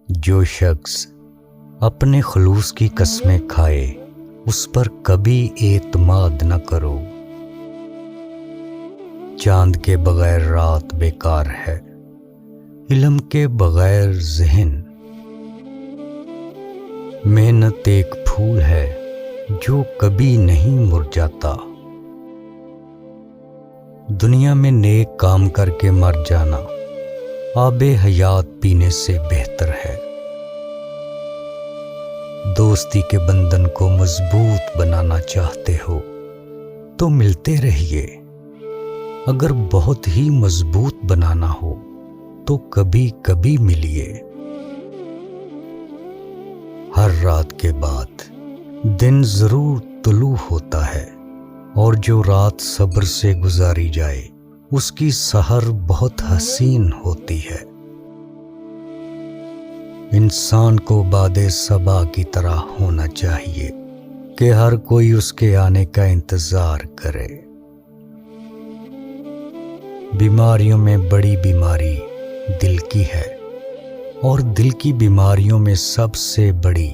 جو شخص اپنے خلوص کی قسمیں کھائے اس پر کبھی اعتماد نہ کرو۔ چاند کے بغیر رات بیکار ہے، علم کے بغیر ذہن۔ محنت ایک پھول ہے جو کبھی نہیں مرجھاتا۔ دنیا میں نیک کام کر کے مر جانا آب حیات پینے سے بہتر ہے۔ دوستی کے بندھن کو مضبوط بنانا چاہتے ہو تو ملتے رہیے، اگر بہت ہی مضبوط بنانا ہو تو کبھی کبھی ملیے۔ ہر رات کے بعد دن ضرور طلوع ہوتا ہے، اور جو رات صبر سے گزاری جائے اس کی سحر بہت حسین ہوتی ہے۔ انسان کو باد صبا کی طرح ہونا چاہیے کہ ہر کوئی اس کے آنے کا انتظار کرے۔ بیماریوں میں بڑی بیماری دل کی ہے، اور دل کی بیماریوں میں سب سے بڑی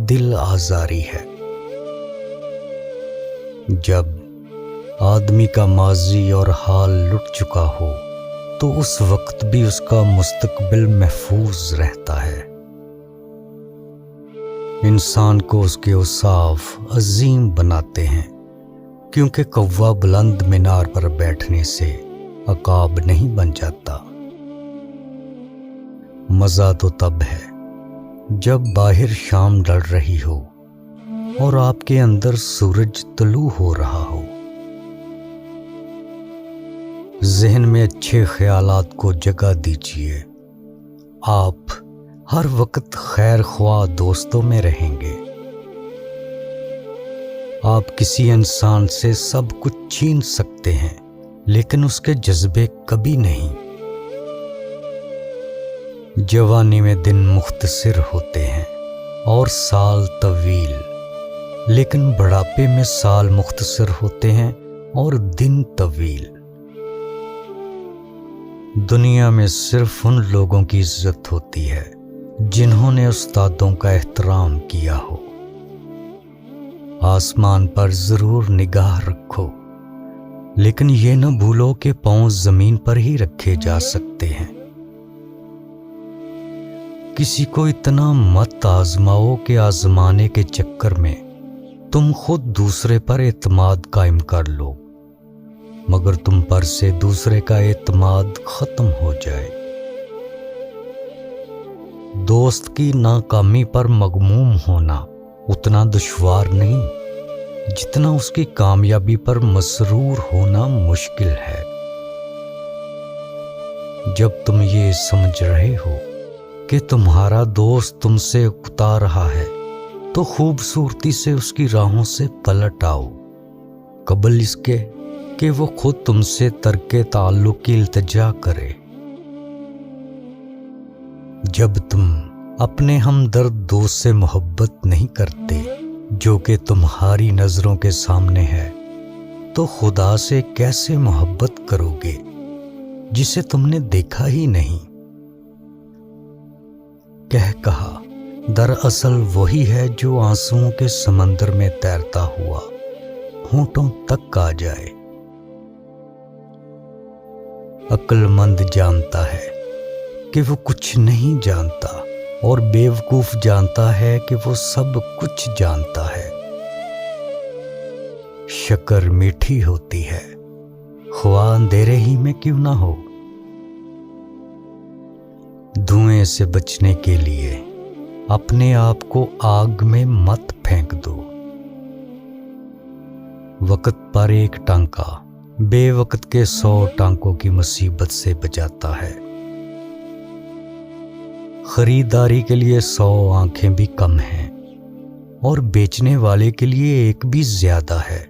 دل آزاری ہے۔ جب آدمی کا ماضی اور حال لٹ چکا ہو تو اس وقت بھی اس کا مستقبل محفوظ رہتا ہے۔ انسان کو اس کے اوصاف عظیم بناتے ہیں، کیونکہ کوا بلند مینار پر بیٹھنے سے عقاب نہیں بن جاتا۔ مزہ تو تب ہے جب باہر شام ڈل رہی ہو اور آپ کے اندر سورج طلوع ہو رہا ہو۔ ذہن میں اچھے خیالات کو جگہ دیجیے، آپ ہر وقت خیر خواہ دوستوں میں رہیں گے۔ آپ کسی انسان سے سب کچھ چھین سکتے ہیں، لیکن اس کے جذبے کبھی نہیں۔ جوانی میں دن مختصر ہوتے ہیں اور سال طویل، لیکن بڑھاپے میں سال مختصر ہوتے ہیں اور دن طویل۔ دنیا میں صرف ان لوگوں کی عزت ہوتی ہے جنہوں نے استادوں کا احترام کیا ہو۔ آسمان پر ضرور نگاہ رکھو، لیکن یہ نہ بھولو کہ پاؤں زمین پر ہی رکھے جا سکتے ہیں۔ کسی کو اتنا مت آزماؤ کہ آزمانے کے چکر میں تم خود دوسرے پر اعتماد قائم کر لو، مگر تم پر سے دوسرے کا اعتماد ختم ہو جائے۔ دوست کی ناکامی پر مغموم ہونا اتنا دشوار نہیں جتنا اس کی کامیابی پر مسرور ہونا مشکل ہے۔ جب تم یہ سمجھ رہے ہو کہ تمہارا دوست تم سے اکتا رہا ہے تو خوبصورتی سے اس کی راہوں سے پلٹ آؤ، قبل اس کے کہ وہ خود تم سے ترک تعلق کی التجا کرے۔ جب تم اپنے ہمدرد دوست سے محبت نہیں کرتے جو کہ تمہاری نظروں کے سامنے ہے، تو خدا سے کیسے محبت کرو گے جسے تم نے دیکھا ہی نہیں؟ کہا دراصل وہی ہے جو آنسوؤں کے سمندر میں تیرتا ہوا ہونٹوں تک آ جائے۔ عقل مند جانتا ہے کہ وہ کچھ نہیں جانتا، اور بیوقوف جانتا ہے کہ وہ سب کچھ جانتا ہے۔ شکر میٹھی ہوتی ہے، خواہ اندھیرے ہی میں کیوں نہ ہو۔ دھوئیں سے بچنے کے لیے اپنے آپ کو آگ میں مت پھینک دو۔ وقت پر ایک ٹانکا بے وقت کے 100 ٹانکوں کی مصیبت سے بچاتا ہے۔ خریداری کے لیے 100 آنکھیں بھی کم ہیں، اور بیچنے والے کے لیے ایک بھی زیادہ ہے۔